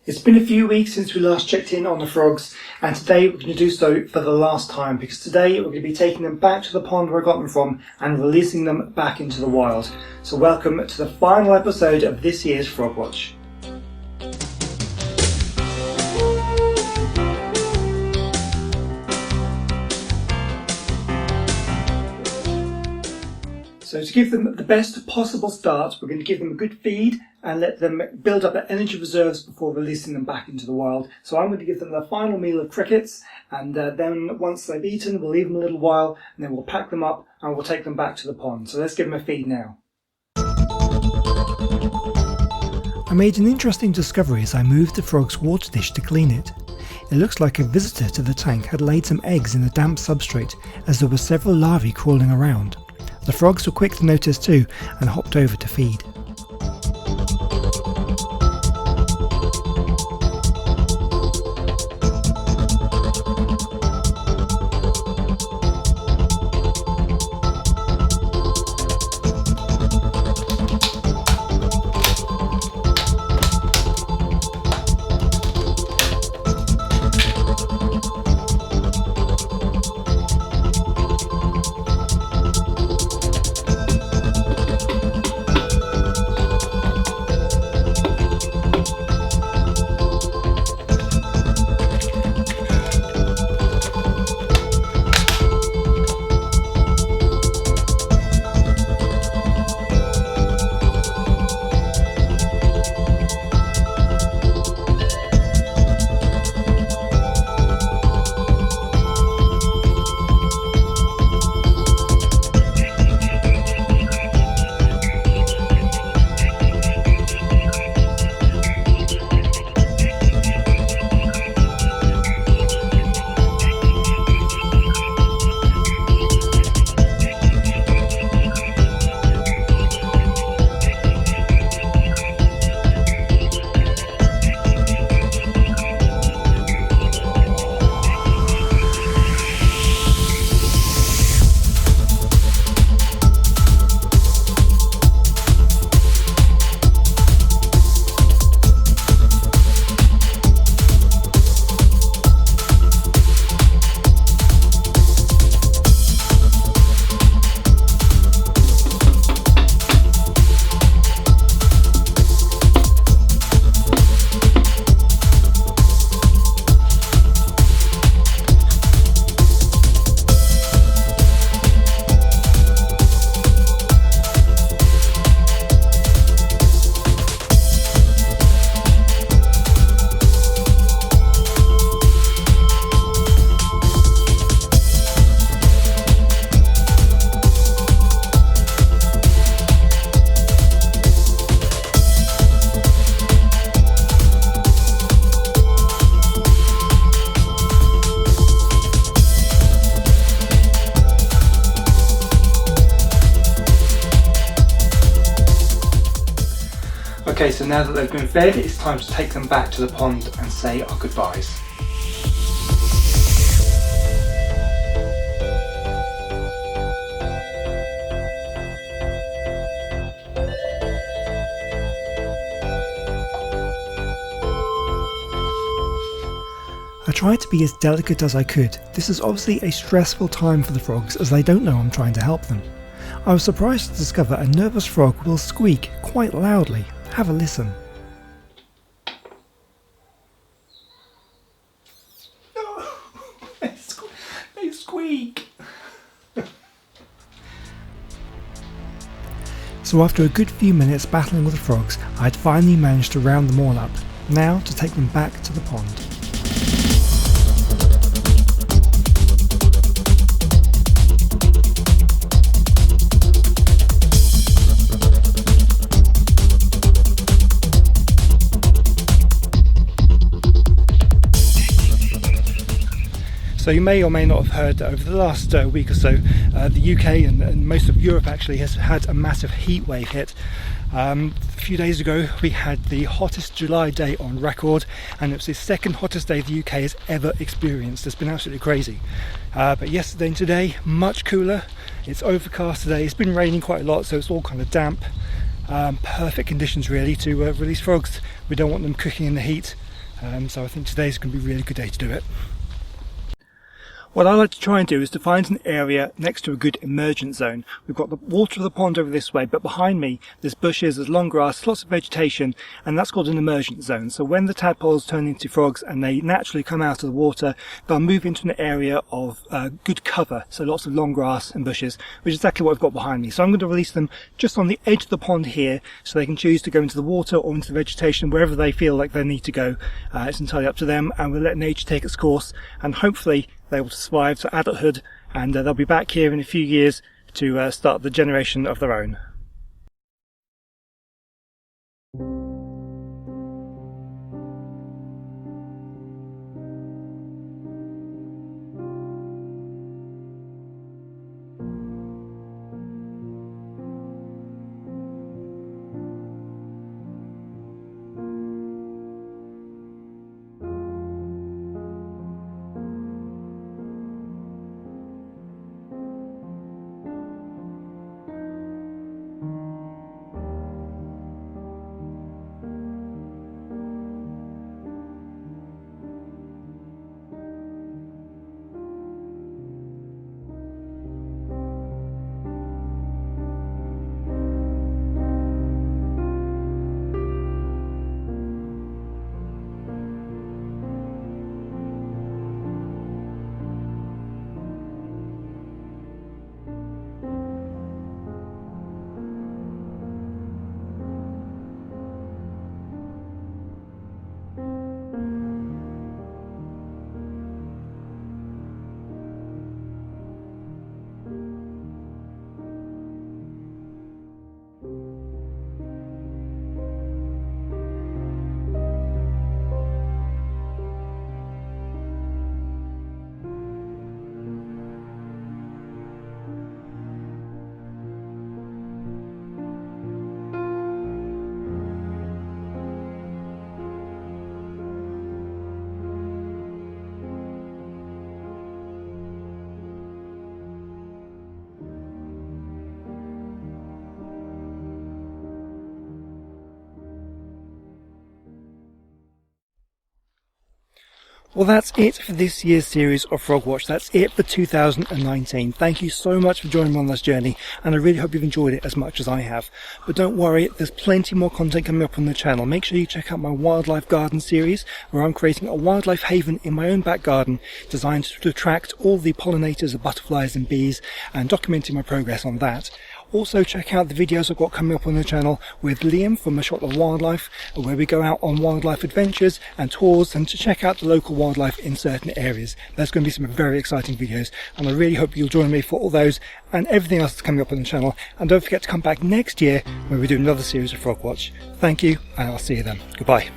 It's been a few weeks since we last checked in on the frogs, and today we're going to do so for the last time, because today we're going to be taking them back to the pond where I got them from and releasing them back into the wild. So welcome to the final episode of this year's Frog Watch. So to give them the best possible start, we're going to give them a good feed and let them build up their energy reserves before releasing them back into the wild. So I'm going to give them the final meal of crickets, and then once they've eaten, we'll leave them a little while, and then we'll pack them up and we'll take them back to the pond. So let's give them a feed now. I made an interesting discovery as I moved the frog's water dish to clean it. It looks like a visitor to the tank had laid some eggs in the damp substrate, as there were several larvae crawling around. The frogs were quick to notice too and hopped over to feed. Okay, so now that they've been fed, it's time to take them back to the pond and say our goodbyes. I tried to be as delicate as I could. This is obviously a stressful time for the frogs, as they don't know I'm trying to help them. I was surprised to discover a nervous frog will squeak quite loudly. Have a listen. Oh, they squeak. So after a good few minutes battling with the frogs, I had finally managed to round them all up. Now to take them back to the pond. So you may or may not have heard that over the last week or so, the UK and most of Europe actually has had a massive heat wave hit. A few days ago we had the hottest July day on record, and it was the second hottest day the UK has ever experienced. It's been absolutely crazy. But yesterday and today, much cooler. It's overcast today. It's been raining quite a lot, so it's all kind of damp. Perfect conditions really to release frogs. We don't want them cooking in the heat. So I think today's going to be a really good day to do it. What I like to try and do is to find an area next to a good emergent zone. We've got the water of the pond over this way, but behind me there's bushes, there's long grass, lots of vegetation, and that's called an emergent zone. So when the tadpoles turn into frogs and they naturally come out of the water, they'll move into an area of good cover, so lots of long grass and bushes, which is exactly what I've got behind me. So I'm going to release them just on the edge of the pond here, so they can choose to go into the water or into the vegetation, wherever they feel like they need to go. It's entirely up to them, and we'll let nature take its course, and hopefully they're able to survive to adulthood, and they'll be back here in a few years to start the generation of their own. Well, that's it for this year's series of Frog Watch. That's it for 2019. Thank you so much for joining me on this journey, and I really hope you've enjoyed it as much as I have. But don't worry, there's plenty more content coming up on the channel. Make sure you check out my wildlife garden series, where I'm creating a wildlife haven in my own back garden, designed to attract all the pollinators of butterflies and bees, and documenting my progress on that. Also check out the videos I've got coming up on the channel with Liam from A Shot of Wildlife, where we go out on wildlife adventures and tours and to check out the local wildlife in certain areas. There's going to be some very exciting videos, and I really hope you'll join me for all those and everything else that's coming up on the channel. And don't forget to come back next year when we do another series of Frog Watch. Thank you, and I'll see you then. Goodbye.